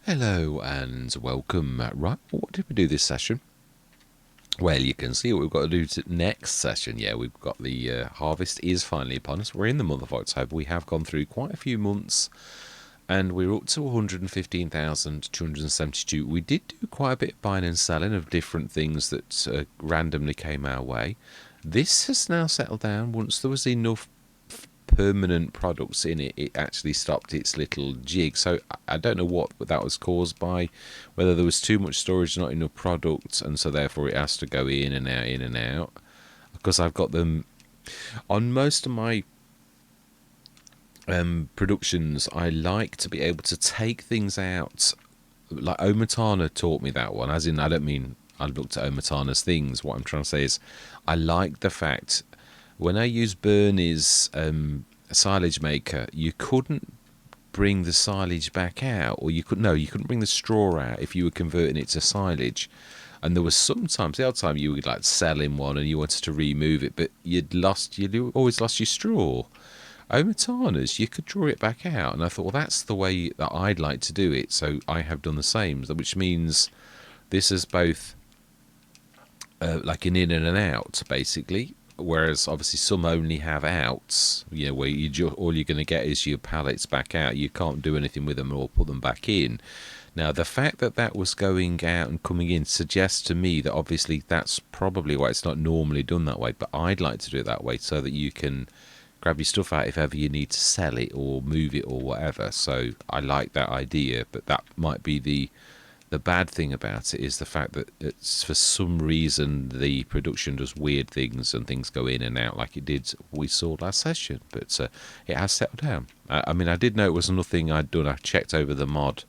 Hello and welcome. Right, what did we do this session? Well, you can see what we've got to do next session. Yeah, we've got the harvest is finally upon us. We're in the month of October. We have gone through quite a few months and we're up to 115,272. We did do quite a bit of buying and selling of different things that randomly came our way. This has now settled down. Once there was enough permanent products in it, it actually stopped its little jig. So I don't know what that was caused by, whether there was too much storage, not enough product, and so therefore it has to go in and out, in and out. Because I've got them on most of my productions. I like to be able to take things out. Like Omatana taught me that one, as in I don't mean I looked at Omatana's things. What I'm trying to say is I like the fact when I used Bernie's silage maker, you couldn't bring the silage back out, or you couldn't bring the straw out if you were converting it to silage. And there was sometimes the odd time you would like sell in one and you wanted to remove it, but you'd always lost your straw. Omatana's, you could draw it back out, and I thought, well, that's the way that I'd like to do it, so I have done the same, which means this is both like an in and an out, basically. Whereas obviously some only have outs, where all you're going to get is your pallets back out. You can't do anything with them or put them back in. Now, the fact that that was going out and coming in suggests to me that obviously that's probably why it's not normally done that way. But I'd like to do it that way so that you can grab your stuff out if ever you need to sell it or move it or whatever. So I like that idea, but that might be the bad thing about it is the fact that it's for some reason the production does weird things and things go in and out like it did we saw last session, but it has settled down. I mean, I did know it was nothing I'd done. I checked over the mod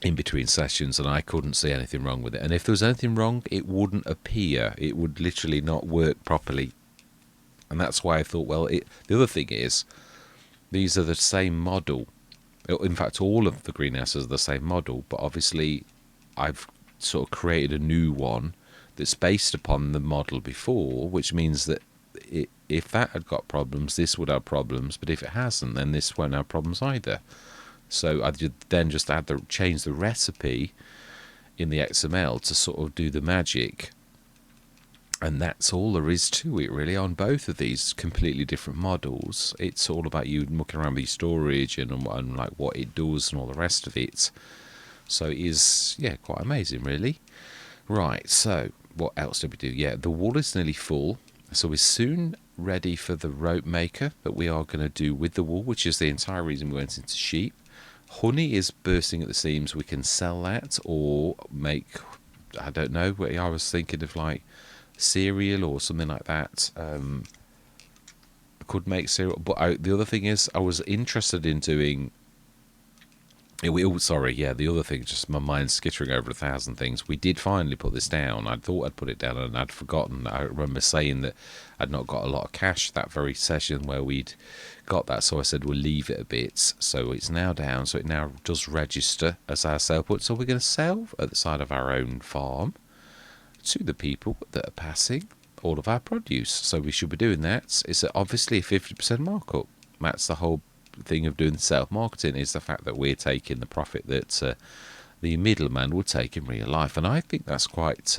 in between sessions and I couldn't see anything wrong with it, and if there was anything wrong it wouldn't appear. It would literally not work properly, and that's why I thought, well, the other thing is these are the same model. In fact, all of the greenhouses are the same model, but obviously I've sort of created a new one that's based upon the model before, which means that if that had got problems, this would have problems, but if it hasn't, then this won't have problems either. So I then just change the recipe in the XML to sort of do the magic. And that's all there is to it, really, on both of these completely different models. It's all about you mucking around with your storage and like what it does and all the rest of it. So it is, yeah, quite amazing, really. Right, so what else did we do? Yeah, the wool is nearly full. So we're soon ready for the rope maker that we are going to do with the wool, which is the entire reason we went into sheep. Honey is bursting at the seams. We can sell that or make, I don't know, I was thinking of like cereal or something like that. I could make cereal, but the other thing is I was interested in doing the other thing, just my mind's skittering over 1,000 things. We did finally put this down. I thought I'd put it down and I'd forgotten. I remember saying that I'd not got a lot of cash that very session where we'd got that, so I said we'll leave it a bit. So it's now down, so it now does register as our sale put. So we're going to sell at the side of our own farm to the people that are passing all of our produce. So we should be doing that. It's obviously a 50% markup. That's the whole thing of doing self-marketing, is the fact that we're taking the profit that the middleman would take in real life. And I think that's quite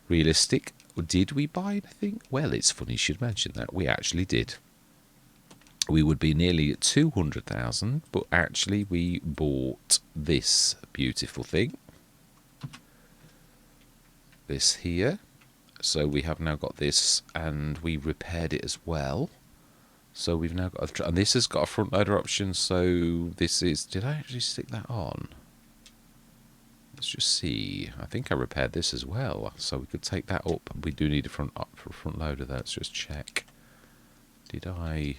realistic. Did we buy anything? Well, it's funny you should mention that. We actually did. We would be nearly at 200,000, but actually we bought this beautiful thing. This here. So we have now got this, and we repaired it as well. So we've now got and this has got a front loader option. So this is, did I actually stick that on? Let's just see. I think I repaired this as well, so we could take that up. We do need a front loader though. Let's just check. Did I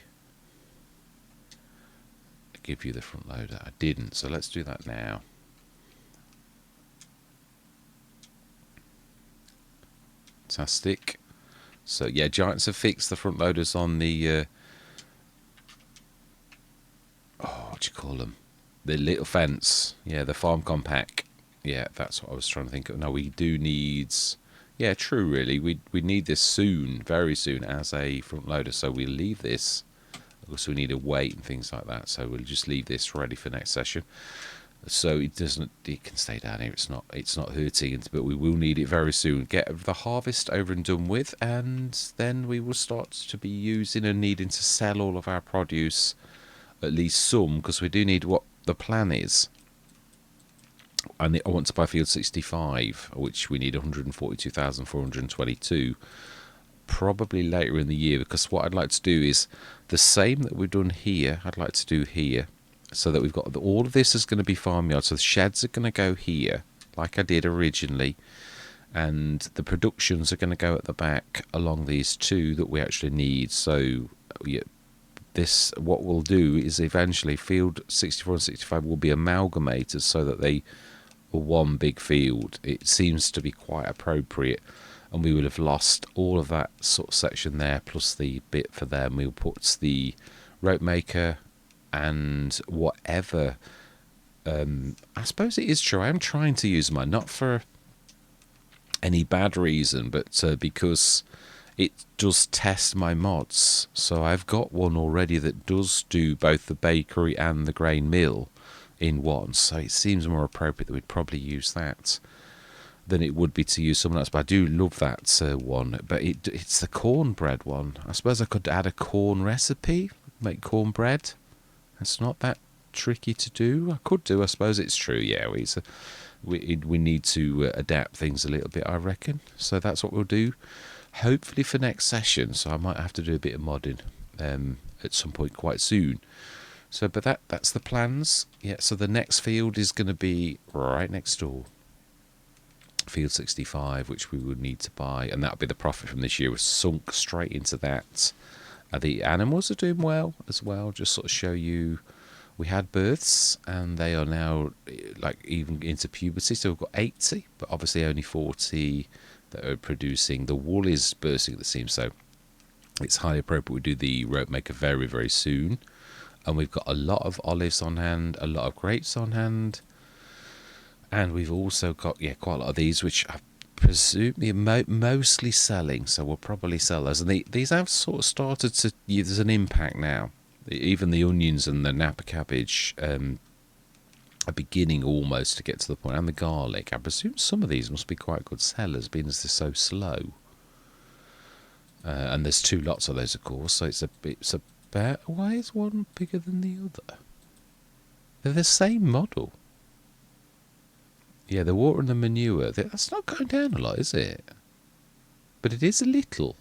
give you the front loader? I didn't, so let's do that now. Fantastic. So yeah, Giants have fixed the front loaders on the what do you call them? The little fence. Yeah, the farm compact. Yeah, that's what I was trying to think of. No, we do need. Yeah, true. Really, we need this soon, very soon, as a front loader. So we'll leave this. Of course, we need a weight and things like that. So we'll just leave this ready for next session. so it can stay down here. It's not hurting, but we will need it very soon. Get the harvest over and done with, and then we will start to be using and needing to sell all of our produce, at least some, because we do need what the plan is. And I want to buy field 65, which we need 142,422, probably later in the year, because what I'd like to do is the same that we've done here, I'd like to do here, so that we've got all of this is going to be farmyard. So the sheds are going to go here, like I did originally, and the productions are going to go at the back along these two that we actually need. So yeah, what we'll do is eventually field 64 and 65 will be amalgamated so that they are one big field. It seems to be quite appropriate, and we will have lost all of that sort of section there plus the bit for them. We'll put the rope maker and whatever. I suppose it is true, I am trying to use mine not for any bad reason, but because it does test my mods. So I've got one already that does do both the bakery and the grain mill in one, so it seems more appropriate that we'd probably use that than it would be to use someone else. But I do love that one, but it's the cornbread one. I suppose I could add a corn recipe, make cornbread. It's not that tricky to do. I could do, I suppose it's true, yeah. We need to adapt things a little bit, I reckon. So that's what we'll do, hopefully for next session. So I might have to do a bit of modding at some point quite soon. So, but that's the plans. Yeah, so the next field is going to be right next door. Field 65, which we would need to buy, and that'll be the profit from this year was sunk straight into that. The animals are doing well as well. Just sort of show you, we had births and they are now like even into puberty. So we've got 80, but obviously only 40 that are producing. The wool is bursting at the seams, so it's highly appropriate we do the rope maker very, very soon. And we've got a lot of olives on hand, a lot of grapes on hand, and we've also got quite a lot of these, which I presume mostly selling. So we'll probably sell those. And these have sort of started to. There's an impact now. Even the onions and the Napa cabbage are beginning almost to get to the point, and the garlic. I presume some of these must be quite good sellers, being as they're so slow. And there's two lots of those, of course. So it's about. Why is one bigger than the other? They're the same model. Yeah, the water and the manure, that's not going down a lot, is it? But it is a little.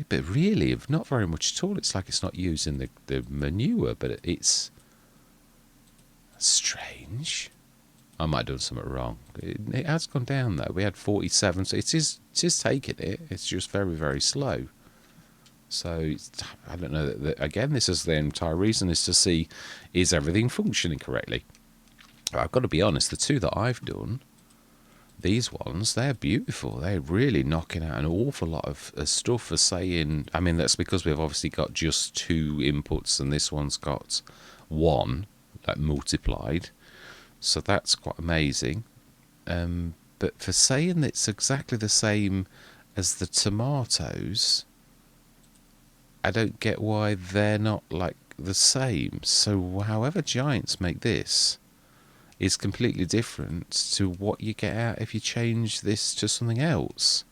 But really, not very much at all. It's like it's not using the manure, but it's strange. I might have done something wrong. It has gone down, though. We had 47, so it is taking it. It's just very, very slow. So, I don't know. Again, this is the entire reason, is to see, is everything functioning correctly? I've got to be honest, the two that I've done, these ones, they're beautiful. They're really knocking out an awful lot of stuff for saying. I mean, that's because we've obviously got just two inputs, and this one's got one, like multiplied. So that's quite amazing. But for saying it's exactly the same as the tomatoes, I don't get why they're not like the same. So however giants make this is completely different to what you get out if you change this to something else.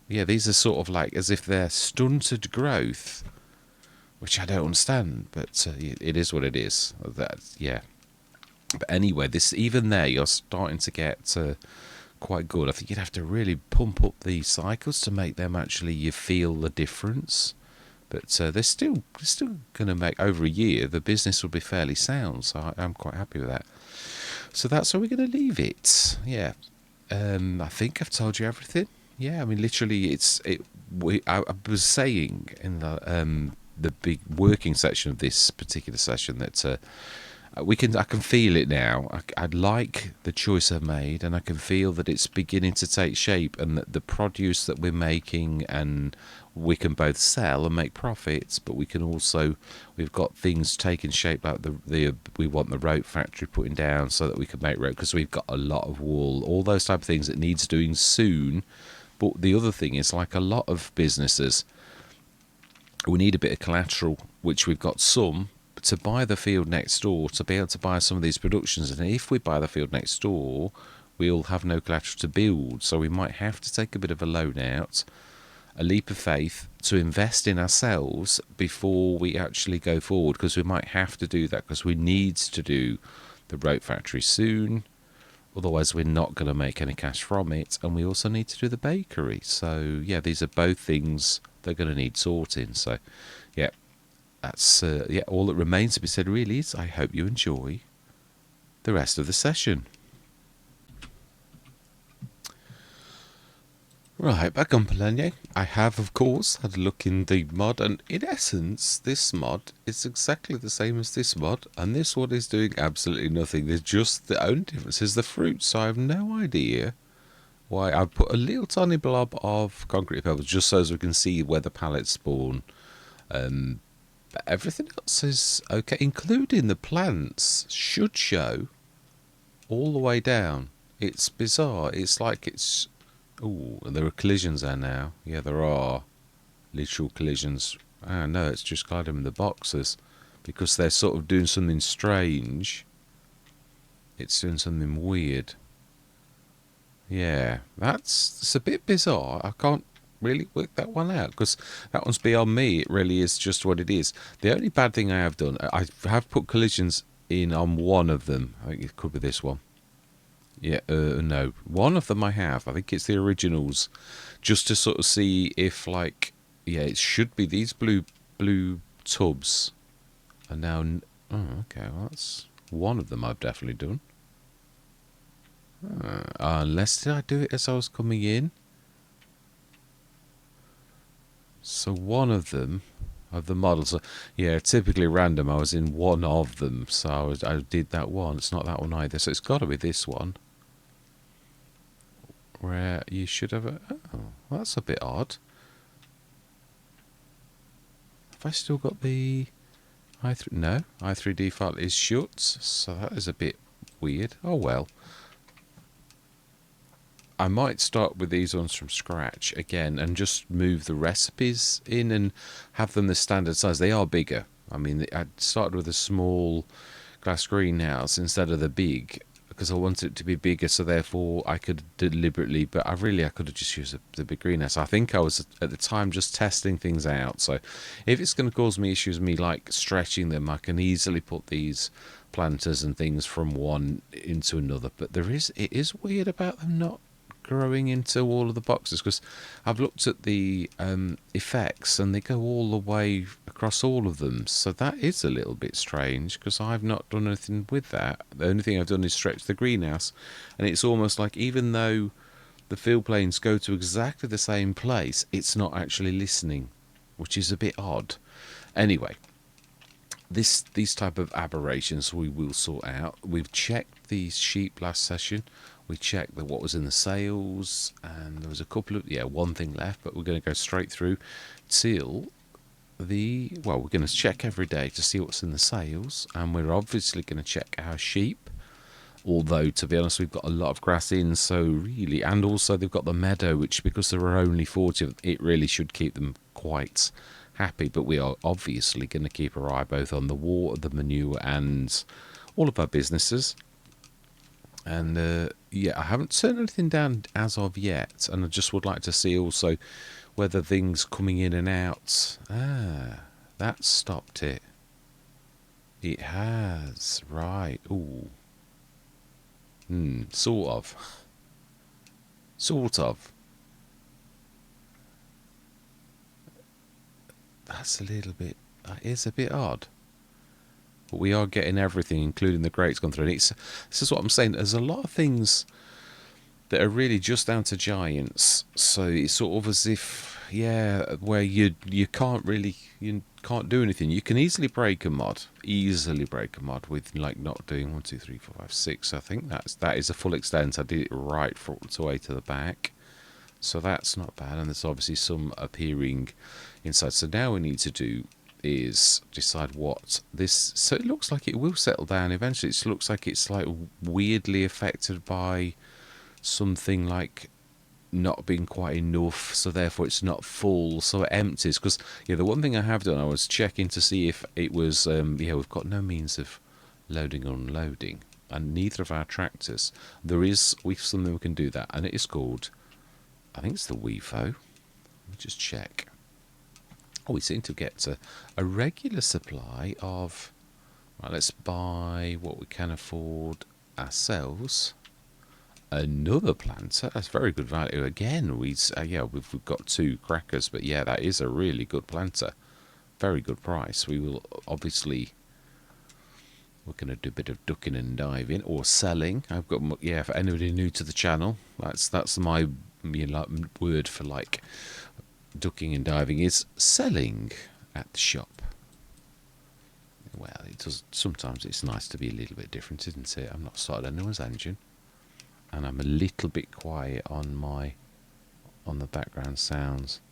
Yeah, these are sort of like as if they're stunted growth, which I don't understand, but it is what it is. Yeah. But anyway, this even there, you're starting to get quite good. I think you'd have to really pump up the cycles to make them actually you feel the difference. But they're still going to make over a year. The business will be fairly sound, so I'm quite happy with that. So that's where we're going to leave it. Yeah, I think I've told you everything. Yeah, I mean, literally, I was saying in the big working section of this particular session that I can feel it now. I like the choice I've made, and I can feel that it's beginning to take shape, and that the produce that we're making, and we can both sell and make profits, but we've got things taking shape, like we want the rope factory putting down so that we can make rope, because we've got a lot of wool, all those type of things that needs doing soon. But the other thing is, like a lot of businesses, we need a bit of collateral, which we've got some, to buy the field next door, to be able to buy some of these productions. And if we buy the field next door, we'll have no collateral to build. So we might have to take a bit of a loan out, a leap of faith, to invest in ourselves before we actually go forward, because we might have to do that because we need to do the rope factory soon. Otherwise, we're not going to make any cash from it. And we also need to do the bakery. So, yeah, these are both things they're going to need sorting. So, yeah, that's all that remains to be said, really, is I hope you enjoy the rest of the session. Right, back on Pallegney. I have, of course, had a look in the mod, and in essence, this mod is exactly the same as this mod, and this one is doing absolutely nothing. There's just the only difference is the fruit, so I have no idea why. I've put a little tiny blob of concrete pebbles just so as we can see where the pallets spawn. But everything else is okay, including the plants should show all the way down. It's bizarre. It's like it's... Oh, and there are collisions there now. Yeah, there are literal collisions. Ah, no, it's just got them in the boxes because they're sort of doing something strange. It's doing something weird. Yeah, it's a bit bizarre. I can't really work that one out because that one's beyond me. It really is just what it is. The only bad thing I have done, I have put collisions in on one of them. I think it could be this one. Yeah, no. One of them I have. I think it's the originals. Just to sort of see if, like... Yeah, it should be these blue tubs. And now... Oh, okay. Well, that's one of them I've definitely done. Unless did I do it as I was coming in? So one of them... Of the models... Yeah, typically random. I was in one of them. So I did that one. It's not that one either. So it's got to be this one. Where you should have a... Oh, well, that's a bit odd. Have I still got the... No, i3D file is shut, so that is a bit weird. Oh well. I might start with these ones from scratch again and just move the recipes in and have them the standard size. They are bigger. I mean, I started with a small glass greenhouse instead of the big, because I wanted it to be bigger, so therefore I could deliberately, but I could have just used the big greenhouse. I think I was at the time just testing things out, so if it's going to cause me issues, me like stretching them, I can easily put these planters and things from one into another. But it is weird about them not growing into all of the boxes, because I've looked at the effects and they go all the way across all of them, so that is a little bit strange because I've not done anything with that. The only thing I've done is stretch the greenhouse, and it's almost like even though the field planes go to exactly the same place, it's not actually listening, which is a bit odd. Anyway, these type of aberrations we will sort out. We've checked the sheep last session. We checked what was in the sales, and there was a couple of... Yeah, one thing left, but we're going to go straight through till the... Well, we're going to check every day to see what's in the sales, and we're obviously going to check our sheep. Although, to be honest, we've got a lot of grass in, so really... And also they've got the meadow, which, because there are only 40 of them, it really should keep them quite happy. But we are obviously going to keep our eye both on the water, the manure, and all of our businesses. And yeah, I haven't turned anything down as of yet, and I just would like to see also whether things coming in and out... that stopped it. It has, right. Ooh. Sort of. That's a little bit... That is a bit odd. But we are getting everything, including the grates, gone through. And this is what I'm saying. There's a lot of things that are really just down to giants. So it's sort of as if, yeah, where you can't really... You can't do anything. You can easily break a mod. With, like, not doing 1, 2, 3, 4, 5, 6. I think that is a full extent. I did it right all the way to the back. So that's not bad. And there's obviously some appearing inside. So now we need to do... is decide what this... So it looks like it will settle down eventually. It looks like it's like weirdly affected by something like not been quite enough, so therefore it's not full, so it empties. Because yeah, the one thing I have done, I was checking to see if it was yeah, we've got no means of loading or unloading, and neither of our tractors. There is something we can do that, and it is called, I think it's the WIFO. Let me just check. Oh, we seem to get a regular supply of. Right, let's buy what we can afford ourselves. Another planter. That's very good value. Again, yeah, we've got 2 crackers, but yeah, that is a really good planter. Very good price. We will obviously, we're going to do a bit of ducking and diving or selling. I've got, yeah, for anybody new to the channel, that's my word for like ducking and diving is selling at the shop. Well, it does. Sometimes it's nice to be a little bit different, isn't it? I'm not started anyone's engine, and I'm a little bit quiet on the background sounds.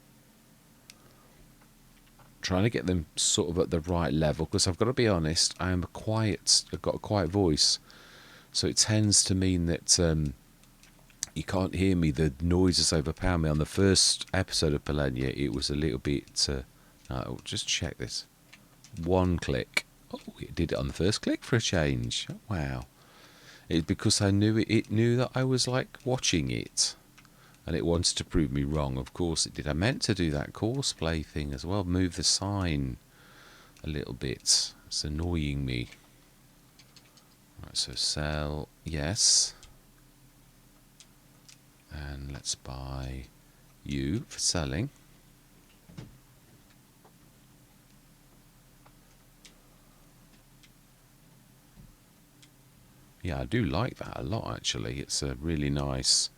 Trying to get them sort of at the right level, because I've got to be honest, I've got a quiet voice, so it tends to mean that you can't hear me. The noises overpower me. On the first episode of Pallegney, it was a little bit. I'll just check this. 1 click. Oh, it did it on the first click for a change. Oh, wow. It's because I knew it knew that I was like watching it, and it wanted to prove me wrong. Of course it did. I meant to do that course play thing as well. Move the sign a little bit. It's annoying me. Right, so sell, yes. And let's buy you for selling. Yeah, I do like that a lot, actually. It's a really nice.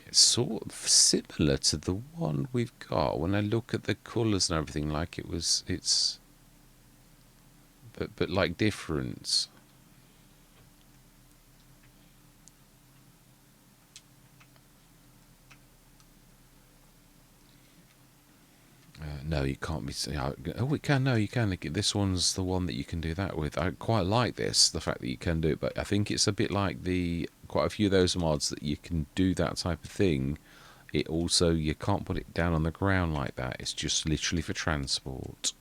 It's sort of similar to the one we've got. When I look at the colours and everything, like it's. But like different. No, you can't be. Oh, we can. No, you can. This one's the one that you can do that with. I quite like this, the fact that you can do it. But I think it's a bit like quite a few of those mods that you can do that type of thing. It also, you can't put it down on the ground like that. It's just literally for transport.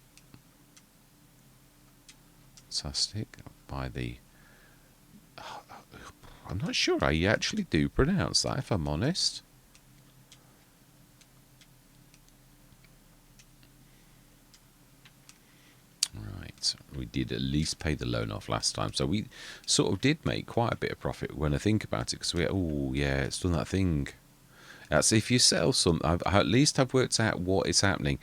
Fantastic. By the. I'm not sure I actually do pronounce that, if I'm honest. Right, we did at least pay the loan off last time, so we sort of did make quite a bit of profit when I think about it, because oh yeah, it's done that thing. That's if you sell some. At least I've worked out what is happening.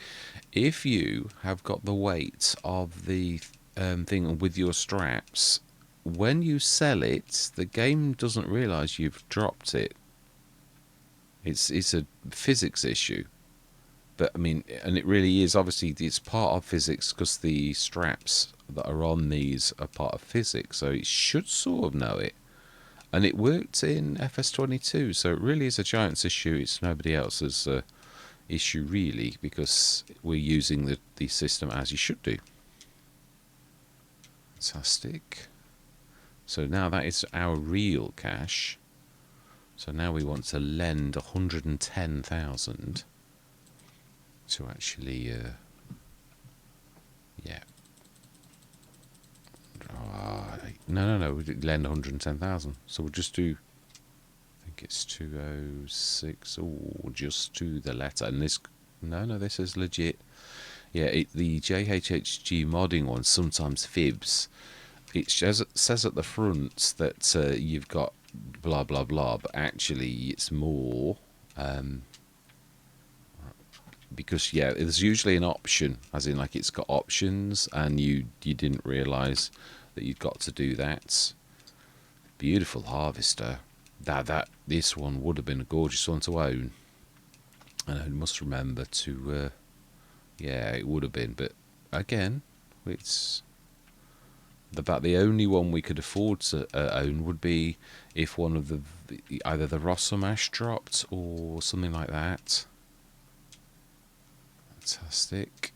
If you have got the weight of the thing with your straps, when you sell it, the game doesn't realise you've dropped it. It's a physics issue. But I mean, and it really is, obviously it's part of physics, because the straps that are on these are part of physics, so it should sort of know it. And it worked in FS25, so it really is a Giants issue. It's nobody else's issue really, because we're using the system as you should do. Fantastic. So now that is our real cash. So now we want to lend 110,000 to actually, yeah. No, we did lend 110,000. So we'll just do, I think it's 206. Oh, just to the letter. And this, no, this is legit. Yeah, the JHHG modding one sometimes fibs. It says at the front that you've got blah blah blah, but actually it's more. Because yeah, there's usually an option, as in like it's got options, and you didn't realise that you'd got to do that. Beautiful harvester. This one would have been a gorgeous one to own, and I must remember to. Yeah, it would have been, but again, it's about the only one we could afford to own would be if one of either the Rossamash dropped or something like that. Fantastic.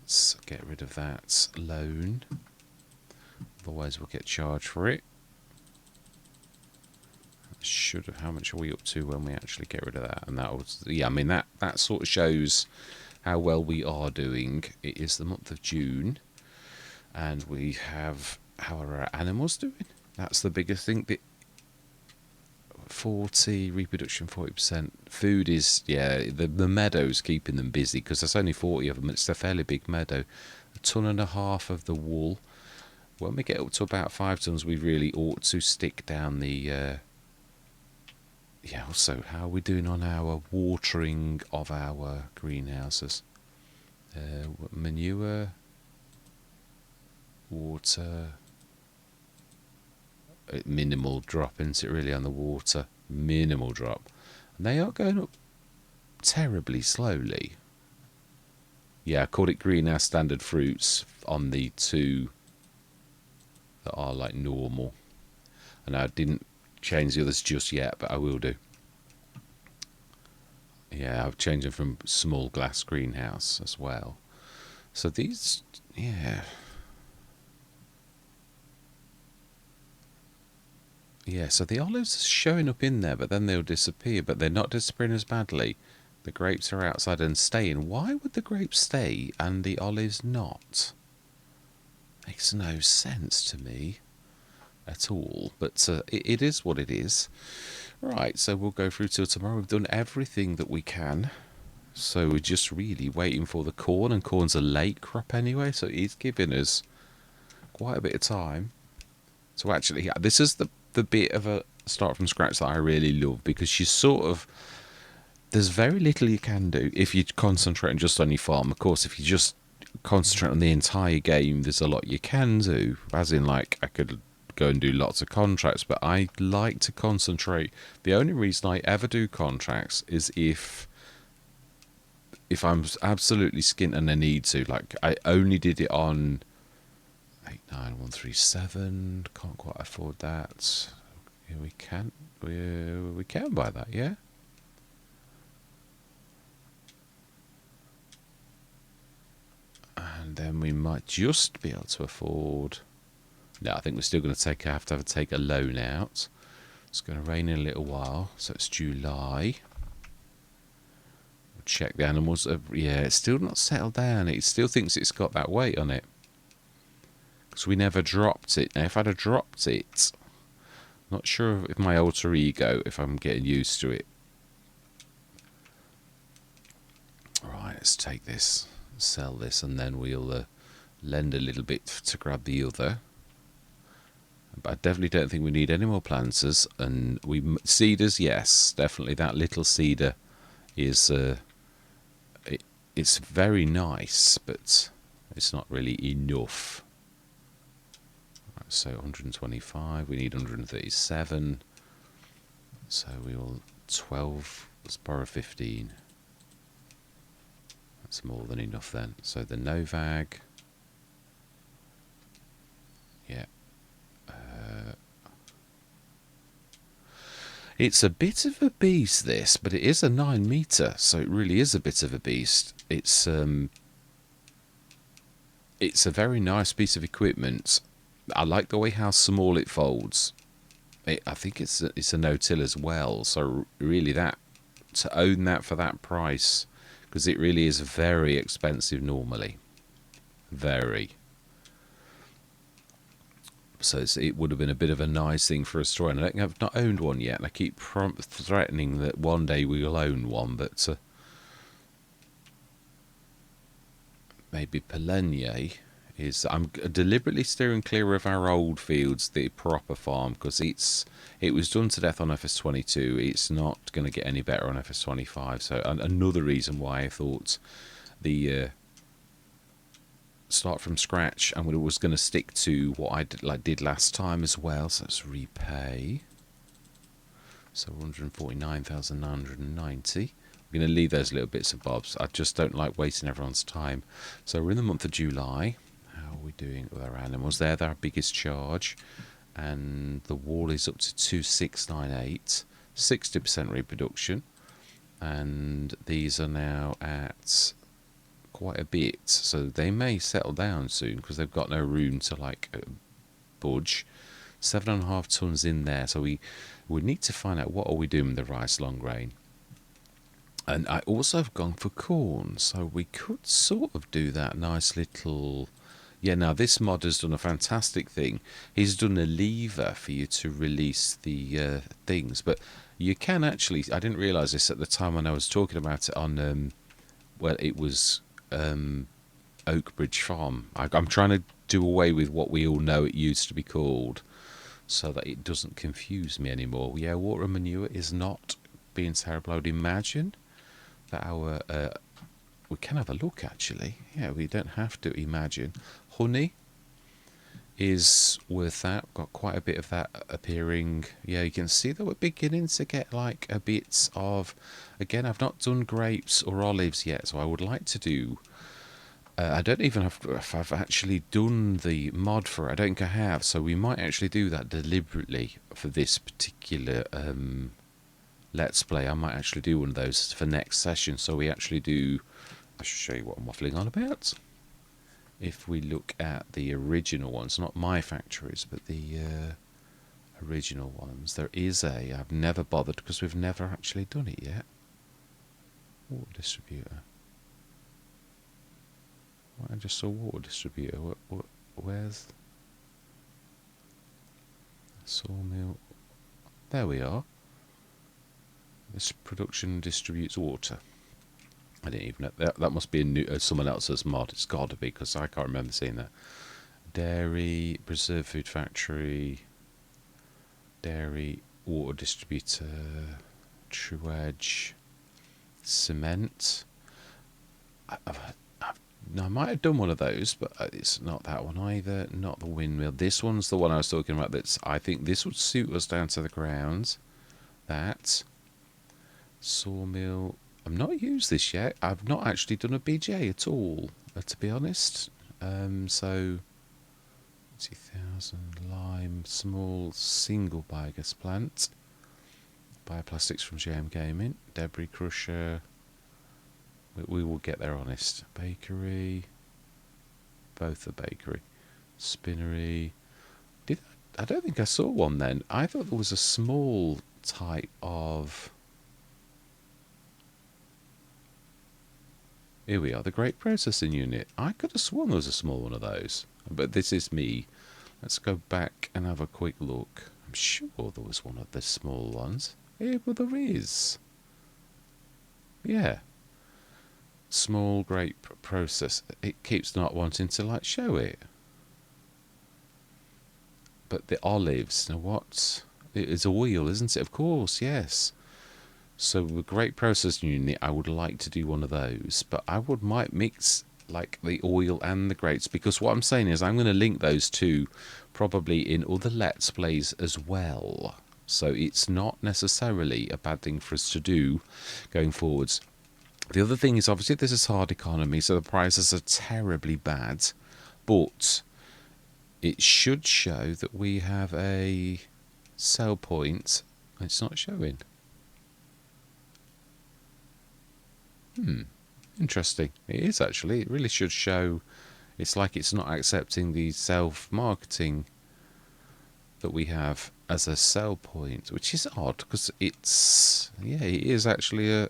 Let's get rid of that loan. otherwise we'll get charged for it. Should have. How much are we up to when we actually get rid of that? And that was, yeah, I mean that sort of shows how well we are doing. It is the month of June, and we have, how are our animals doing? That's the biggest thing. The 40 reproduction, 40%. Food is, yeah, the meadow's keeping them busy because there's only 40 of them. It's a fairly big meadow. 1.5 tons of the wool. When we get up to about 5 tons, we really ought to stick down the. Yeah, also, how are we doing on our watering of our greenhouses? Manure, water, minimal drop, isn't it really, on the water? Minimal drop. And they are going up terribly slowly. Yeah, I called it greenhouse standard fruits on the 2 that are like normal. And I didn't change the others just yet, but I will do. Yeah, I've changed them from small glass greenhouse as well. So these, yeah. Yeah, so the olives are showing up in there, but then they'll disappear. But they're not disappearing as badly. The grapes are outside and staying. Why would the grapes stay and the olives not? Makes no sense to me at all. But it is what it is. Right, so we'll go through till tomorrow. We've done everything that we can. So we're just really waiting for the corn. And corn's a late crop anyway, so it's giving us quite a bit of time. So actually, yeah, this is the bit of a start from scratch that I really love, because you sort of, there's very little you can do if you concentrate just on your farm. Of course, if you just concentrate on the entire game, there's a lot you can do, as in, like, I could go and do lots of contracts, but I like to concentrate. The only reason I ever do contracts is if I'm absolutely skint and I need to. Like, I only did it on 89137. Can't quite afford that. Yeah, we can buy that, yeah. And then we might just be able to afford. No, I think we're still going to have to take a loan out. It's going to rain in a little while, so it's July. We'll check the animals. Yeah, it's still not settled down. It still thinks it's got that weight on it, because we never dropped it. Now, if I'd have dropped it, not sure if my alter ego, if I'm getting used to it. Right, let's take this, sell this, and then we'll lend a little bit to grab the other. But I definitely don't think we need any more planters. And cedars, yes, definitely. That little cedar is it's very nice, but it's not really enough. Right, so 125, we need 137. So we will 12. Let's borrow 15. That's more than enough then. So the Novag, yeah. It's a bit of a beast, this, but it is a 9 metre, so it really is a bit of a beast. It's a very nice piece of equipment. I like the way how small it folds. I think it's a no-till as well, so really that, to own that for that price, because it really is very expensive normally. Very. So it would have been a bit of a nice thing for us to own. I've not owned one yet, and I keep threatening that one day we will own one, but maybe Pallegney is. I'm deliberately steering clear of our old fields, the proper farm, because it was done to death on FS22. It's not going to get any better on FS25. So another reason why I thought the start from scratch, and we was going to stick to what I did last time as well. So let's repay. So 149,990. I'm going to leave those little bits of bobs. I just don't like wasting everyone's time. So we're in the month of July. How are we doing with our animals? They're our biggest charge, and the wall is up to 2698, 60% reproduction, and these are now at quite a bit, so they may settle down soon because they've got no room to budge. 7.5 tons in there, so we need to find out what are we doing with the rice long grain. And I also have gone for corn, so we could sort of do that nice little... Yeah, now this mod has done a fantastic thing. He's done a lever for you to release the things, but you can actually... I didn't realise this at the time when I was talking about it on... well, it was Oakbridge Farm. I'm trying to do away with what we all know it used to be called, so that it doesn't confuse me anymore. Yeah, water and manure is not being terrible. I would imagine that our... we can have a look, actually. Yeah, we don't have to imagine. Honey is worth that. Got quite a bit of that appearing. Yeah, you can see that we're beginning to get like a bit of... Again, I've not done grapes or olives yet, so I would like to do... I don't even have if I've actually done the mod for it. I don't think I have, so we might actually do that deliberately for this particular Let's Play. I might actually do one of those for next session, so we actually do... I should show you what I'm waffling on about. If we look at the original ones, not my factories, but the original ones, there is a... I've never bothered because we've never actually done it yet. Water distributor. Well, I just saw water distributor. Where's... Sawmill? There we are. This production distributes water. I didn't even know that must be a new, someone else's mod. It's got to be, because I can't remember seeing that. Dairy, preserved food factory, dairy, water distributor, True Edge, cement. I might have done one of those, but it's not that one either. Not the windmill. This one's the one I was talking about. That's... I think this would suit us down to the ground. That sawmill. I've not used this yet. I've not actually done a BJ at all, to be honest. So 20,000 lime, small single biogas plant, bioplastics from JM Gaming, debris crusher. We will get there, honest. Bakery, both a bakery, spinnery. I don't think I saw one then. I thought there was a small type of... Here we are, the grape processing unit. I could have sworn there was a small one of those, but this is me. Let's go back and have a quick look. I'm sure there was one of the small ones. Yeah, well, there is. Yeah. Small grape process. It keeps not wanting to like show it. But the olives, now what? It is oil, isn't it? Of course, yes. So the grape processing unit, I would like to do one of those, but I might mix like the oil and the grapes, because what I'm saying is I'm going to link those two probably in other Let's Plays as well. So it's not necessarily a bad thing for us to do going forwards. The other thing is, obviously this is hard economy, so the prices are terribly bad, but it should show that we have a sell point. It's not showing. Interesting. It is actually. It really should show. It's like it's not accepting the self-marketing that we have as a sell point, which is odd, because it's... Yeah, it is actually a...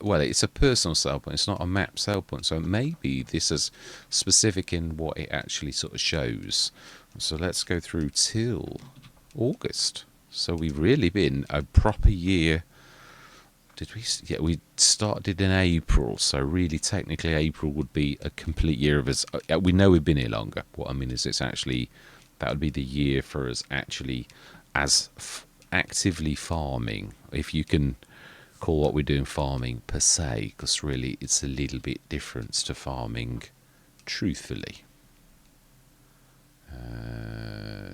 Well, it's a personal sell point. It's not a map sell point. So maybe this is specific in what it actually sort of shows. So let's go through till August. So we've really been a proper year. Did we? Yeah, we started in April, so really technically April would be a complete year of us. We know we've been here longer. What I mean is it's actually, that would be the year for us actually as actively farming, if you can call what we're doing farming per se, because really it's a little bit different to farming truthfully.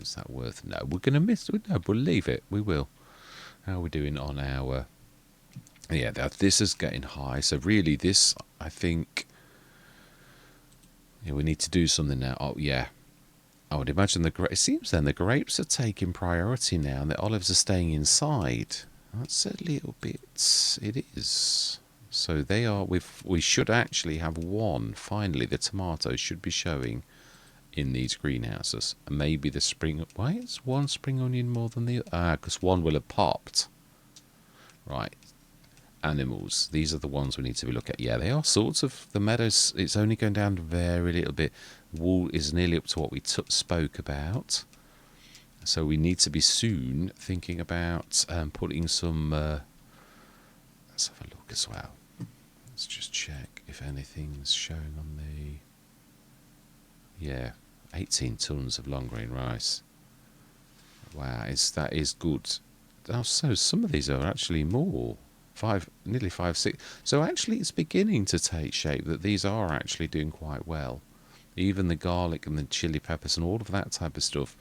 Is that worth... No, we're going to miss... No, we'll leave it. We will. How are we doing on our... Yeah, this is getting high. So really this, I think... Yeah, we need to do something now. Oh, yeah. I would imagine it seems then the grapes are taking priority now and the olives are staying inside. That's a little bit... It is. So they are... We should actually have one. Finally, the tomatoes should be showing in these greenhouses. And maybe the spring... Why is one spring onion more than the other? Ah, because one will have popped. Right. Animals. These are the ones we need to be looking at. Yeah, they are sorts of... The meadows, it's only going down very little bit. Wool is nearly up to what we spoke about. So we need to be soon thinking about putting some... let's have a look as well. Let's just check if anything's showing on the... Yeah, 18 tons of long grain rice. Wow, that is good. Oh, so some of these are actually more. Nearly 5, 6. So actually it's beginning to take shape that these are actually doing quite well. Even the garlic and the chili peppers and all of that type of stuff,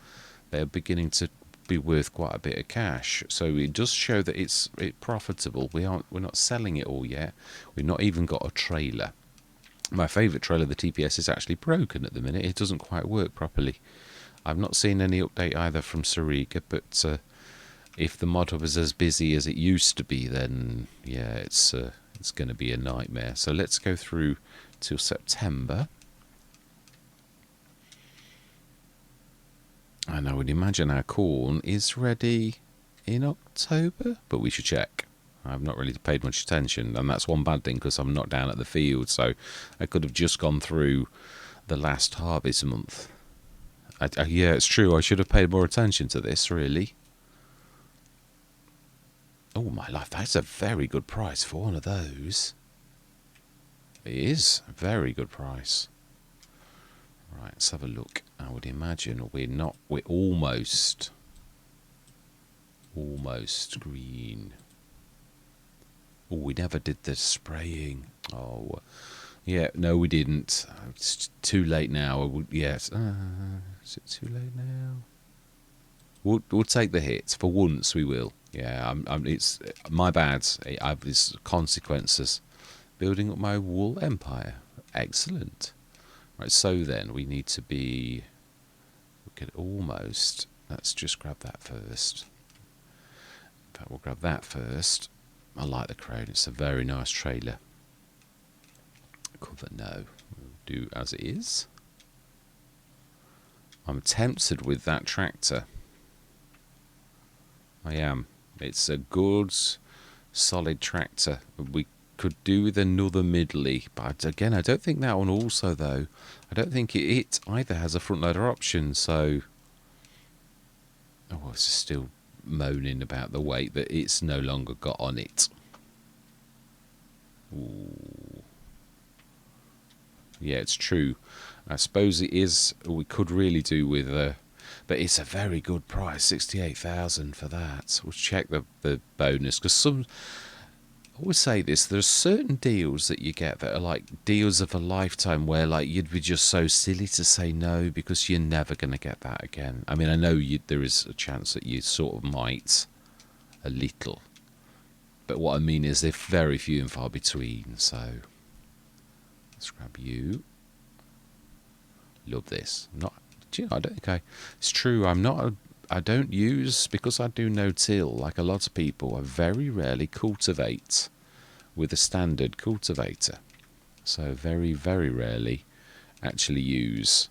they're beginning to be worth quite a bit of cash. So it does show that it's profitable. We're not selling it all yet. We've not even got a trailer. My favourite trailer, the TPS, is actually broken at the minute. It doesn't quite work properly. I've not seen any update either from Sariga, but if the mod hub is as busy as it used to be, then yeah, it's going to be a nightmare. So let's go through till September. And I would imagine our corn is ready in October, but we should check. I've not really paid much attention, and that's one bad thing because I'm not down at the field, so I could have just gone through the last harvest month. Yeah, it's true, I should have paid more attention to this, really. Oh my life, that's a very good price for one of those. It is a very good price. Right, let's have a look. I would imagine we're almost green. Oh, we never did the spraying. Oh, yeah, no, we didn't. It's too late now. Yes. Is it too late now? We'll take the hit. For once, we will. Yeah, it's my bad. I have these consequences. Building up my wool empire. Excellent. Right, so then we need to be... We could almost... Let's just grab that first. In fact, we'll grab that first. I like the crane, it's a very nice trailer. Cover no, we'll do as it is. I'm tempted with that tractor. I am. It's a good, solid tractor. We could do with another middly, but again, I don't think that one also, though. I don't think it either has a front loader option, so... Oh, it's still moaning about the weight that it's no longer got on it. Ooh. Yeah, it's true. I suppose it is. We could really do with but it's a very good price, 68,000 for that. We'll check the bonus, because some... I always say this, there's certain deals that you get that are like deals of a lifetime where like you'd be just so silly to say no because you're never going to get that again. I mean, I know there is a chance that you sort of might a little, but what I mean is they're very few and far between. So let's grab you. Love this. I don't think it's true. I don't use, because I do no-till, like a lot of people, I very rarely cultivate with a standard cultivator. So very, very rarely actually use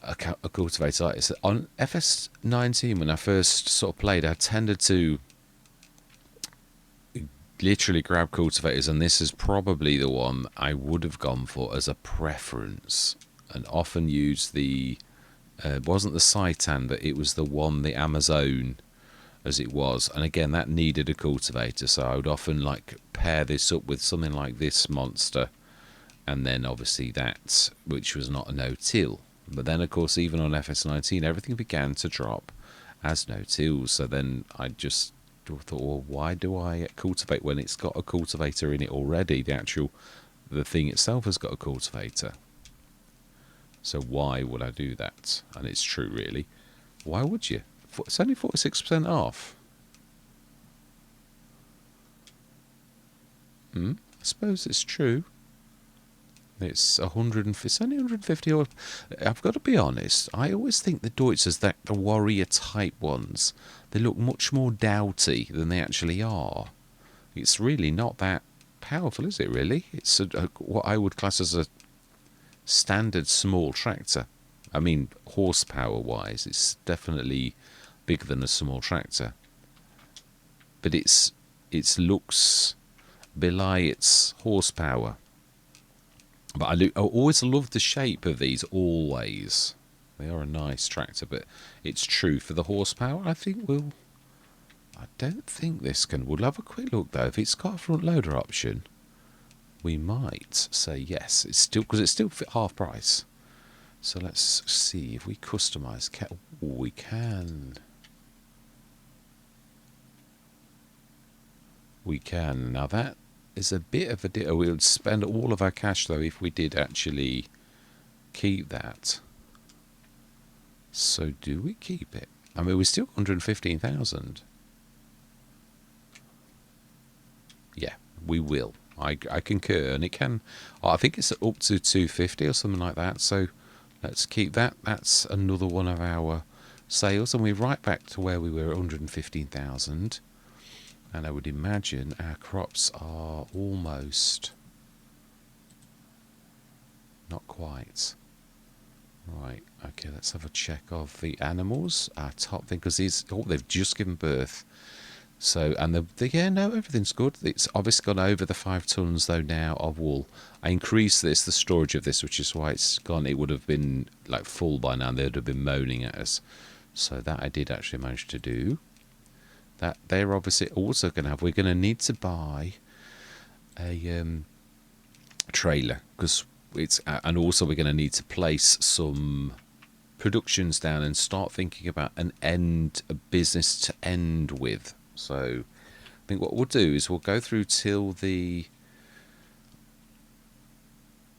a cultivator like this. On FS19, when I first sort of played, I tended to literally grab cultivators, and this is probably the one I would have gone for as a preference, and often use the... it wasn't the Citan, but it was the Amazon, as it was. And again, that needed a cultivator, so I would often like pair this up with something like this monster, and then obviously that, which was not a no-till. But then, of course, even on FS19, everything began to drop as no-till. So then I just thought, well, why do I cultivate when it's got a cultivator in it already? The thing itself has got a cultivator. So why would I do that? And it's true, really. Why would you? It's only 46% off. I suppose it's true. It's 150. It's only 150. I've got to be honest. I always think the Deutzers, the warrior type ones, they look much more doughty than they actually are. It's really not that powerful, is it? Really, it's what I would class as a standard small tractor. I mean, horsepower-wise, it's definitely bigger than a small tractor. But it looks belie its horsepower. But I always love the shape of these, always. They are a nice tractor, but it's true for the horsepower. I don't think this can. We'll have a quick look though. If it's got a front loader option, we might say yes. It's still, because it's still half price. So let's see if we customize. We can. We can. Now that is a bit of a deal. We would spend all of our cash though if we did actually keep that. So do we keep it? I mean, we're still 115,000. Yeah, we will. I concur, and it can. I think it's up to 250 or something like that. So let's keep that. That's another one of our sales, and we're right back to where we were at 115,000. And I would imagine our crops are almost, not quite. Right, okay, let's have a check of the animals. Our top thing, because they've just given birth. So, and yeah, no, everything's good. It's obviously gone over the 5 tons though now of wool. I increased the storage of this, which is why it's gone. It would have been like full by now. They would have been moaning at us. So that I did actually manage to do. That they're obviously also going to have. We're going to need to buy a trailer, because and also we're going to need to place some productions down and start thinking about a business to end with. So I think what we'll do is we'll go through till the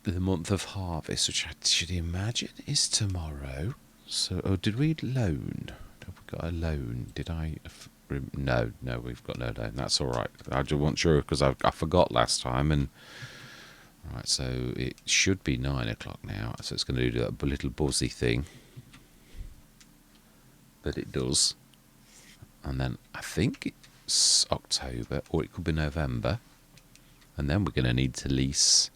month of harvest, which I should imagine is tomorrow. So, did we loan? Have we got a loan? Did I? No, we've got no loan. That's all right. I just wasn't sure because I forgot last time. And right, so it should be 9 o'clock now. So it's going to do that little buzzy thing, but it does. And then I think it's October, or it could be November. And then we're going to need to lease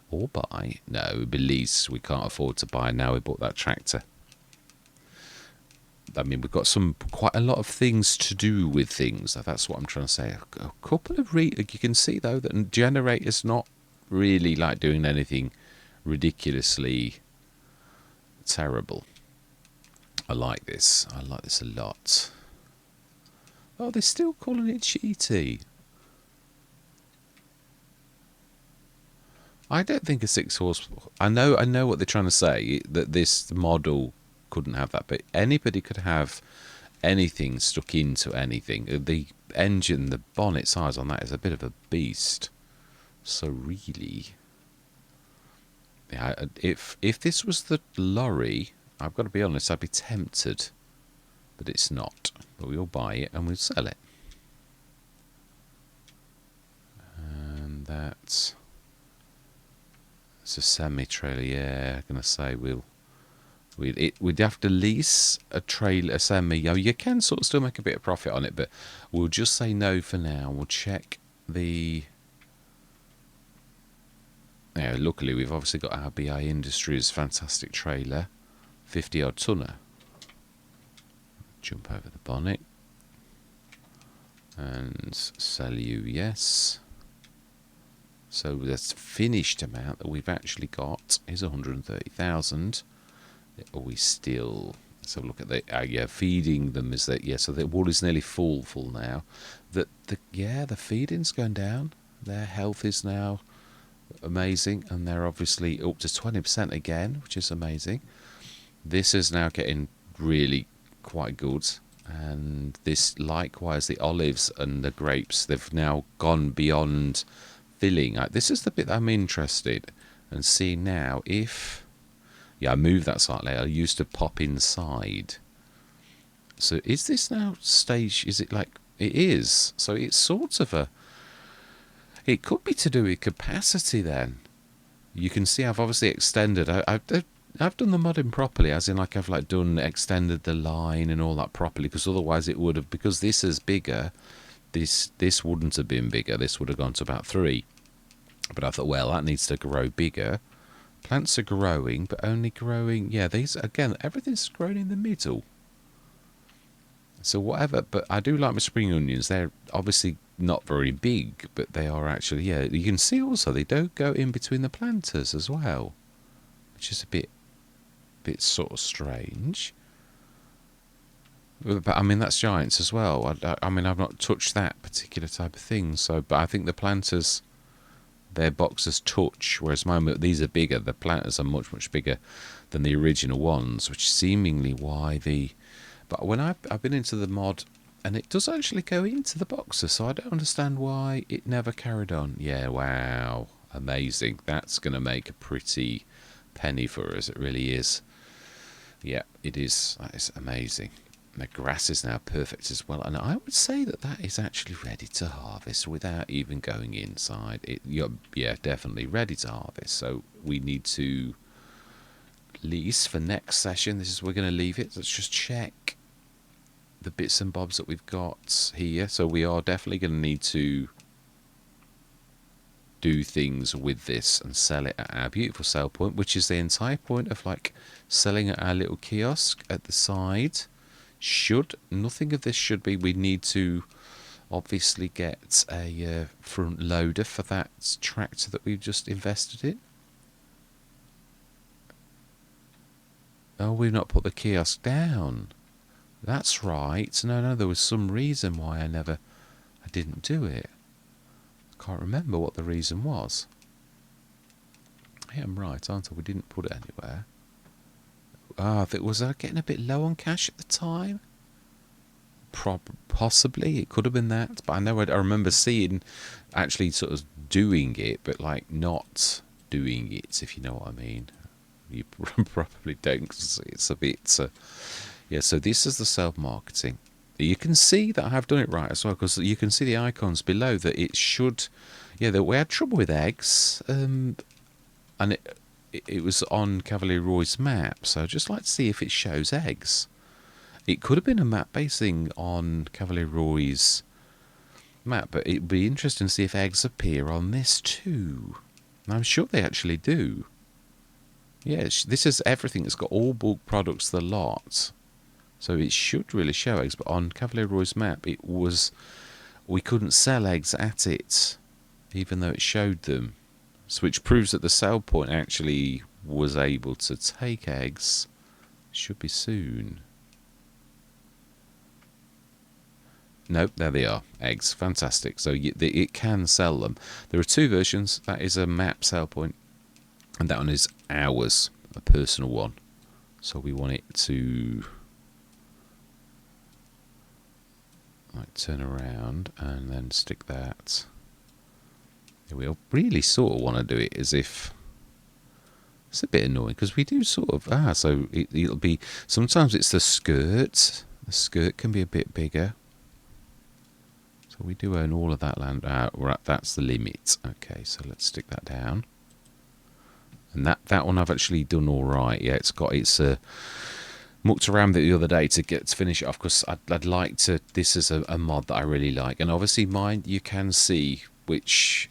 or buy. No, it would be lease. We can't afford to buy now. We bought that tractor. I mean, we've got quite a lot of things to do with things. That's what I'm trying to say. A couple of you can see though that generator's not really like doing anything ridiculously terrible. I like this. I like this a lot. Oh, they're still calling it cheaty. I don't think a 6 horse. I know what they're trying to say. That this model couldn't have that, but anybody could have anything stuck into anything. The engine, the bonnet size on that is a bit of a beast. So really, yeah, if this was the lorry, I've got to be honest, I'd be tempted, but it's not. But we'll buy it and we'll sell it. And it's a semi-trailer. Yeah, I'm gonna say we'd have to lease a trailer, a semi. You can sort of still make a bit of profit on it, but we'll just say no for now. We'll check the. Yeah, luckily we've obviously got our BI Industries fantastic trailer, 50-odd tonner. Jump over the bonnet and sell you, yes. So the finished amount that we've actually got is 130,000. Are we still? Let's have a look at the feeding them. Is that so the wool is nearly full now. The feeding's going down. Their health is now amazing, and they're obviously up to 20% again, which is amazing. This is now getting really quite good, and this likewise the olives and the grapes, they've now gone beyond filling. This is the bit that I'm interested in seeing now. If I move that slightly, I used to pop inside. So is this now stage? Is it like it is? So it's sort of it could be to do with capacity then. You can see I've obviously extended. I've done the modding properly, as in like I've extended the line and all that properly, because otherwise it would have, because this is bigger, this wouldn't have been bigger. This would have gone to about 3. But I thought, well, that needs to grow bigger. Plants are growing, but only growing. Yeah, these again. Everything's grown in the middle. So whatever. But I do like my spring onions. They're obviously not very big, but they are actually. Yeah, you can see also they don't go in between the planters as well, which is a bit sort of strange. But I mean that's giants as well. I mean I've not touched that particular type of thing. So, but I think the planters, their boxes touch, whereas mine, these are bigger. The planters are much bigger than the original ones, which is seemingly why the. But when I've been into the mod, and it does actually go into the boxes, so I don't understand why it never carried on. Yeah, wow, amazing. That's going to make a pretty penny for us. It really is. Yeah, it is. That is amazing. The grass is now perfect as well, and I would say that that is actually ready to harvest without even going inside. Yeah, definitely ready to harvest. So we need to lease for next session. This is we're going to leave it. Let's just check the bits and bobs that we've got here. So we are definitely going to need to do things with this and sell it at our beautiful sell point, which is the entire point of like selling at our little kiosk at the side. Nothing of this should be. We need to obviously get a front loader for that tractor that we've just invested in. Oh, we've not put the kiosk down. That's right. No, there was some reason why I didn't do it. I can't remember what the reason was. I am right, aren't I? We didn't put it anywhere. Was I getting a bit low on cash at the time? Possibly, it could have been that. But I remember seeing, actually sort of doing it, but like not doing it, if you know what I mean. You probably don't, because it's a bit... yeah, so this is the self-marketing. You can see that I have done it right as well, because you can see the icons below that it should... Yeah, that we had trouble with eggs, and it was on Cavalier Roy's map, so I'd just like to see if it shows eggs. It could have been a map-based thing on Cavalier Roy's map, but it'd be interesting to see if eggs appear on this too. And I'm sure they actually do. Yeah, this is everything. It's got all bulk products, the lot. So it should really show eggs, but on Cavalier Roy's map, we couldn't sell eggs at it, even though it showed them. So which proves that the sell point actually was able to take eggs. Should be soon. Nope, there they are. Eggs. Fantastic. So it can sell them. There are two versions. That is a map sell point, and that one is ours, a personal one. So we want it to like turn around and then stick that. We really sort of want to do it as if it's a bit annoying, because we do sort of so it'll be, sometimes it's the skirt. The skirt can be a bit bigger. So we do own all of that land. That's the limit. Okay, so let's stick that down. And that one I've actually done all right. Yeah, it's mucked around the other day to finish it off, because I'd like to. This is a mod that I really like, and obviously mine, you can see which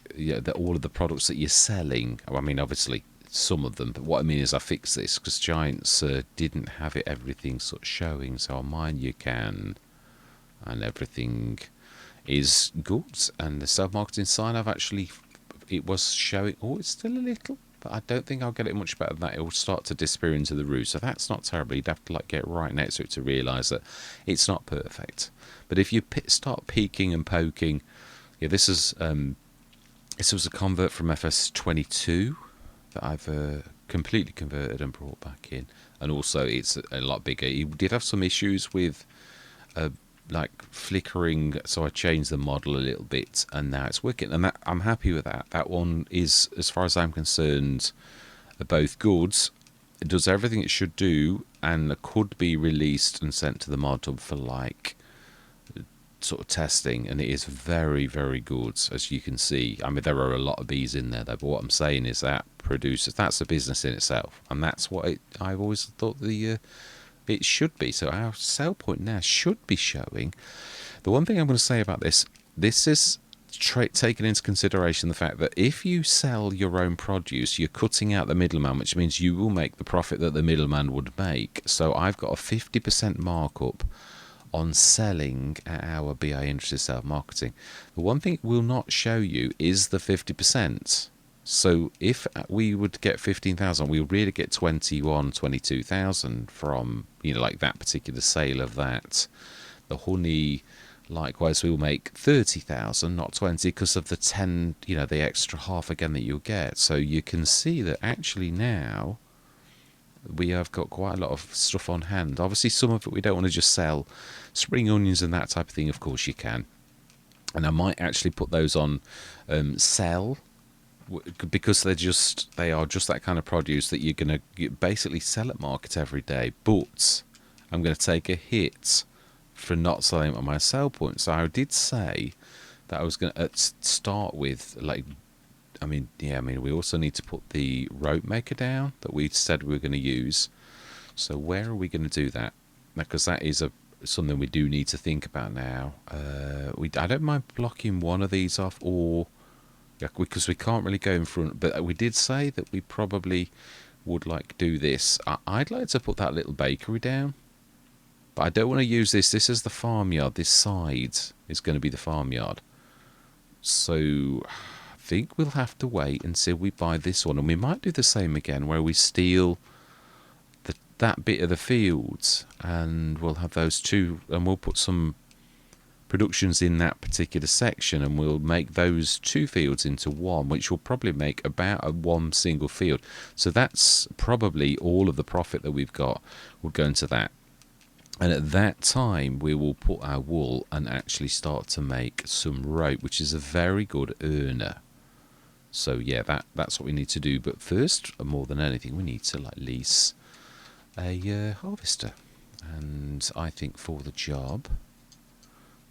all of the products that you're selling. I mean, obviously some of them, but what I mean is I fixed this because Giants didn't have everything sort of showing. So on mine you can, and everything is good. And the self-marketing sign, it was showing. Oh, it's still a little. But I don't think I'll get it much better than that. It will start to disappear into the roof. So that's not terrible. You'd have to like get right next to it to realise that it's not perfect. But if you start peeking and poking, yeah, this was a convert from FS25 that I've completely converted and brought back in. And also it's a lot bigger. It did have some issues with like flickering, so I changed the model a little bit, and now it's working, and I'm happy with that. That one is, as far as I'm concerned, both goods. It does everything it should do, and could be released and sent to the mod hub for like sort of testing, and it is very, very good, as you can see. I mean, there are a lot of bees in there though, but what I'm saying is that's a business in itself, and that's what I've always thought it should be. So our sell point now should be showing. The one thing I'm going to say about this is taking into consideration the fact that if you sell your own produce, you're cutting out the middleman, which means you will make the profit that the middleman would make. So I've got a 50% markup on selling at our BI Industries Self Marketing. The one thing it will not show you is the 50%. So if we would get 15,000, we would really get 22,000 from, like that particular sale of that. The honey, likewise, we will make 30,000, not 20, because of the 10, the extra half again that you'll get. So you can see that actually now we have got quite a lot of stuff on hand. Obviously, some of it we don't want to just sell. Spring onions and that type of thing, of course you can. And I might actually put those on sell, because they are just that kind of produce that you're going to basically sell at market every day. But I'm going to take a hit for not selling at my sell point. So I did say that I was going to start with, we also need to put the rope maker down that we said we were going to use. So where are we going to do that? Because that is something we do need to think about now. I don't mind blocking one of these off, or because we can't really go in front, but we did say that we probably would do this. I'd like to put that little bakery down, but I don't want to use this. This is the farmyard. This side is going to be the farmyard. So I think we'll have to wait until we buy this one, and we might do the same again where we steal that bit of the fields, and we'll have those two, and we'll put some productions in that particular section, and we'll make those two fields into one, which will probably make about one single field. So that's probably all of the profit that we've got will go into that. And at that time, we will put our wool and actually start to make some rope, which is a very good earner. So yeah, that's what we need to do. But first, more than anything, we need to lease a harvester. And I think for the job,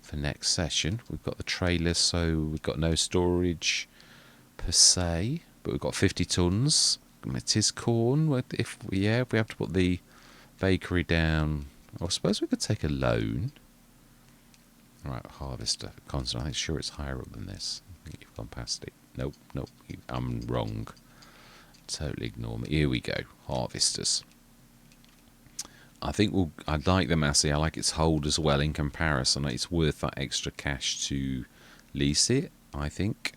for next session, we've got the trailer, so we've got no storage per se, but we've got 50 tons. It is corn. If we have to put the bakery down, I suppose we could take a loan. Right, harvester. Constant. I'm sure it's higher up than this. I think you've gone past it. Nope, I'm wrong. Totally ignore me. Here we go. Harvesters. I think I'd like the Massey. I like its hold as well in comparison. It's worth that extra cash to lease it, I think.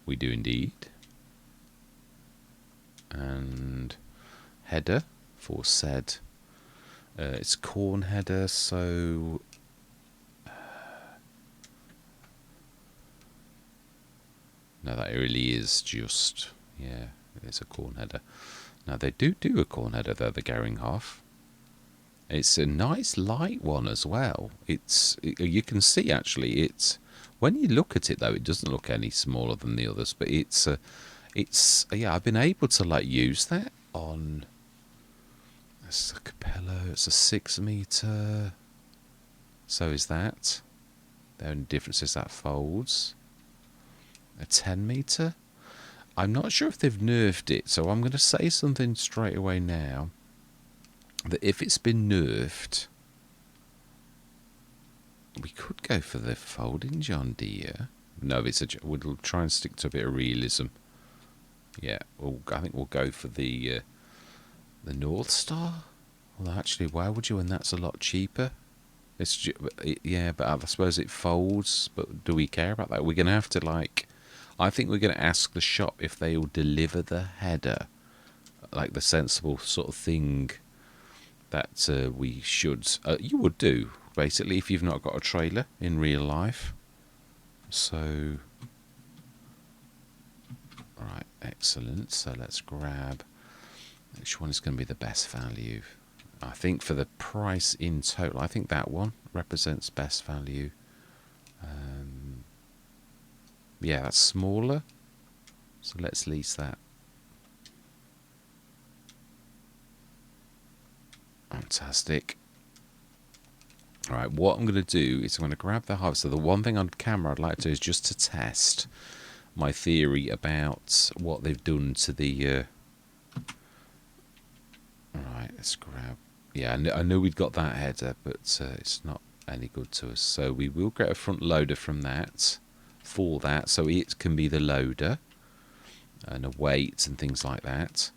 We do indeed. And header for said. It's corn header, so no, that really is just, it's a corn header. Now they do a corn header though, the Garinghoff. It's a nice light one as well. You can see actually when you look at it though, it doesn't look any smaller than the others, but I've been able to use that on. It's a Capello. It's a 6 meter. So is that. The only difference is that folds. A 10 meter. I'm not sure if they've nerfed it, so I'm going to say something straight away now. That if it's been nerfed, we could go for the folding John Deere. No, we'll try and stick to a bit of realism. Yeah, I think we'll go for the North Star. Well, actually, why would you? When that's a lot cheaper. But I suppose it folds. But do we care about that? We're going to have to I think we're going to ask the shop if they will deliver the header, the sensible sort of thing that we should. You would do basically if you've not got a trailer in real life. So, right, excellent. So let's grab which one is going to be the best value. I think for the price in total, I think that one represents best value. Yeah, that's smaller. So let's lease that. Fantastic. Alright, what I'm going to do is I'm going to grab the harvester. The one thing on camera I'd like to do is just to test my theory about what they've done to the... Alright, let's grab... Yeah, I knew we'd got that header, but it's not any good to us. So we will get a front loader from that. for that, so it can be the loader and a weight and things like that.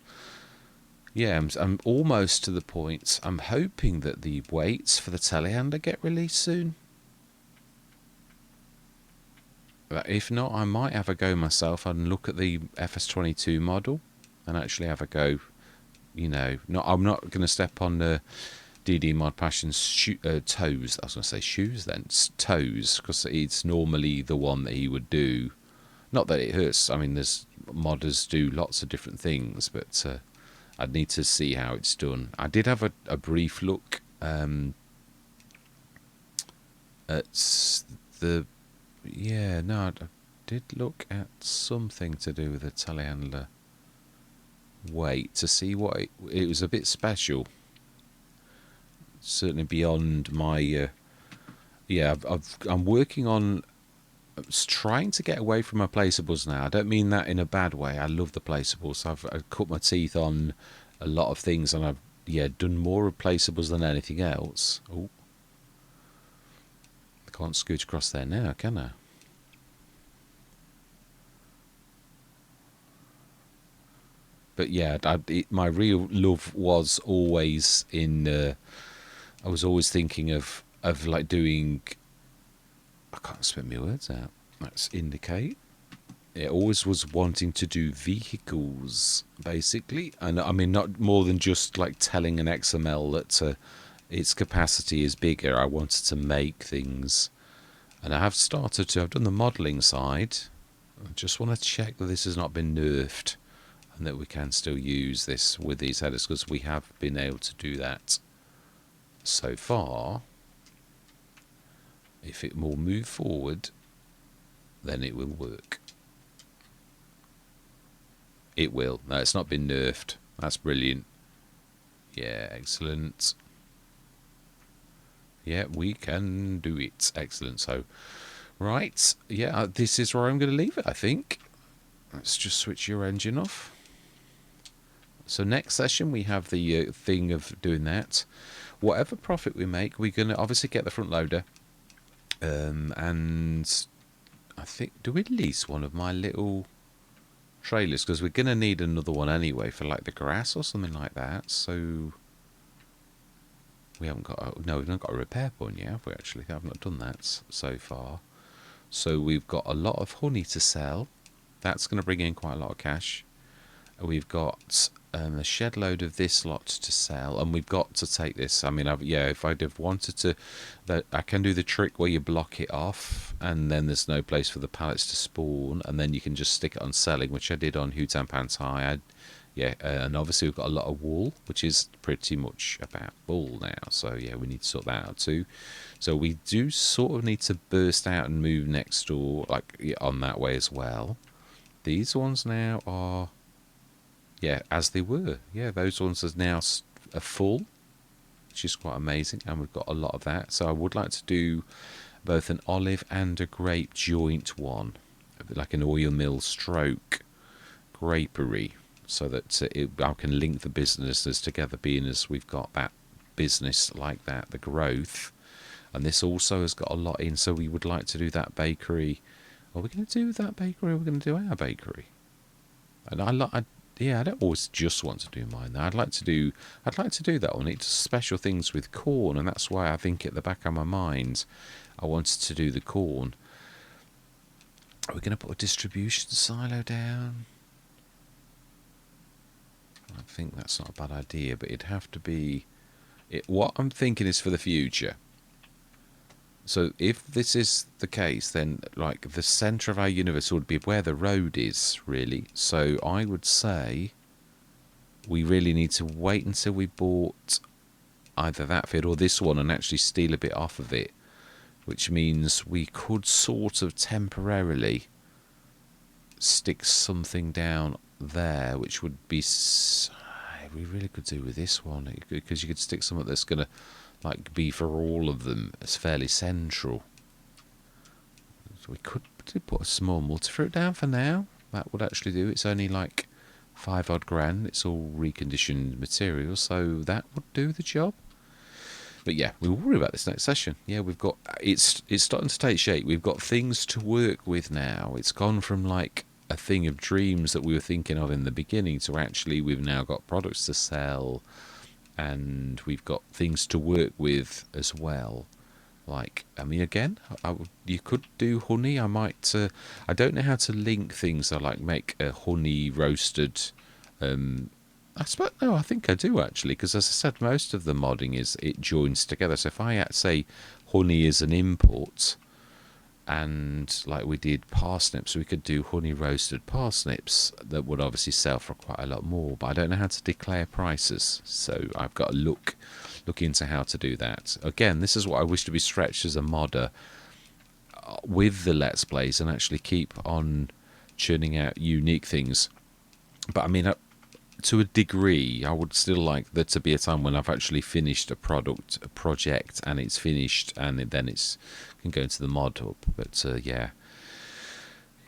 Yeah, I'm almost to the point. I'm hoping that the weights for the telehandler get released soon. But if not, I might have a go myself and look at the FS22 model and actually have a go. You know, I'm not going to step on the DD Mod Passion's toes. I was going to say shoes then, toes, because it's normally the one that he would do. Not that it hurts. I mean, there's modders do lots of different things, but I'd need to see how it's done. I did have a brief look at the... Yeah, no, I did look at something to do with the telehandler weight to see what it was. A bit special. Certainly beyond my... yeah, I'm working on trying to get away from my placeables now. I don't mean that in a bad way. I love the placeables. I've cut my teeth on a lot of things, and I've done more replaceables than anything else. Oh, I can't scoot across there now, can I? But yeah, my real love was always in. I was always thinking of like doing. I can't spit my words out. That's indicate. It always was wanting to do vehicles, basically, and I mean not more than just like telling an XML that its capacity is bigger. I wanted to make things, and I have started to. I've done the modelling side. I just want to check that this has not been nerfed, and that we can still use this with these headers, because we have been able to do that so far. If it will move forward, then it will work. It will. No, it's not been nerfed. That's brilliant. Yeah, excellent. Yeah, we can do it. Excellent. So, right. Yeah, this is where I'm going to leave it, I think. Let's just switch your engine off. So next session we have the thing of doing that. Whatever profit we make, we're going to obviously get the front loader. And I think, do we lease one of my little trailers? Because we're going to need another one anyway for like the grass or something like that. So we haven't got, no, we've not got a repair point yet, have we actually? I've not done that so far. So we've got a lot of honey to sell. That's going to bring in quite a lot of cash. We've got a shed load of this lot to sell, and we've got to take this. I mean, if I'd have wanted to, I can do the trick where you block it off, and then there's no place for the pallets to spawn, and then you can just stick it on selling, which I did on Hootan Pants High. And obviously we've got a lot of wool, which is pretty much about full now. So yeah, we need to sort that out too. So we do sort of need to burst out and move next door, like on that way as well. These ones now are... yeah, as they were. Yeah, those ones are now full, which is quite amazing, and we've got a lot of that. So I would like to do both an olive and a grape joint one, like an oil mill stroke grapery, so that I can link the businesses together, being as we've got that business like that, the growth. And this also has got a lot in, so we would like to do that bakery. Are we going to do that bakery, or are we going to do our bakery? And yeah, I don't always just want to do mine. I'd like to do that one. It's special things with corn, and that's why I think at the back of my mind I wanted to do the corn. Are we going to put a distribution silo down? I think that's not a bad idea, but it'd have to be... what I'm thinking is for the future. So if this is the case, then like the centre of our universe would be where the road is, really. So I would say we really need to wait until we bought either that field or this one and actually steal a bit off of it, which means we could sort of temporarily stick something down there, which would be... we really could do with this one, because you could stick something that's going to like be for all of them. It's fairly central. So we could put a small multifruit down for now. That would actually do. It's only like 5 odd grand. It's all reconditioned material, so that would do the job. But yeah, we will worry about this next session. Yeah, we've got it's starting to take shape. We've got things to work with now. It's gone from like a thing of dreams that we were thinking of in the beginning to actually we've now got products to sell, and we've got things to work with as well. Like, I mean, again, you could do honey. I might. I don't know how to link things. I like make a honey roasted. I suppose no. I think I do actually, because as I said, most of the modding is it joins together. So if I say honey is an import, and like we did parsnips, we could do honey roasted parsnips that would obviously sell for quite a lot more. But I don't know how to declare prices, so I've got to look into how to do that. Again, this is what I wish to be stretched as a modder with the Let's Plays and actually keep on churning out unique things. But I mean, to a degree, I would still like there to be a time when I've actually finished a project, and it's finished, and then it's can go into the mod hub. But yeah,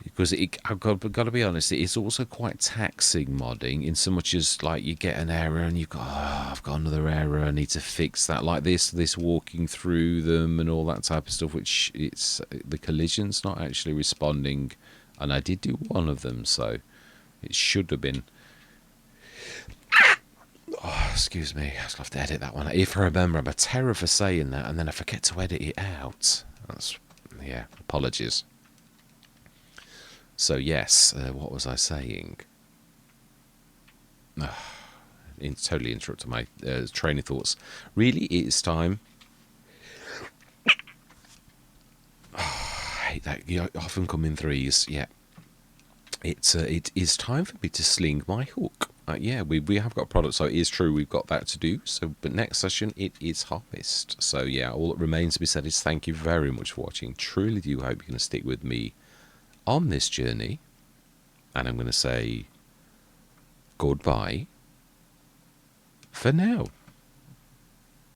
because I've got to be honest, it is also quite taxing modding, in so much as like you get an error and you've got, oh, I've got another error, I need to fix that, like this walking through them and all that type of stuff, which it's the collision's not actually responding, and I did do one of them, so it should have been. Oh, excuse me, I just have to edit that one. If I remember, I'm a terror for saying that, and then I forget to edit it out. That's, yeah, apologies. So yes, what was I saying? Totally interrupted my train of thoughts. Really, it is time. I hate that. You often come in threes. Yeah, it is time for me to sling my hook. Yeah, we have got products, so it is true we've got that to do. So, but next session it is harvest. So yeah, all that remains to be said is thank you very much for watching. Truly do hope you're going to stick with me on this journey, and I'm going to say goodbye for now.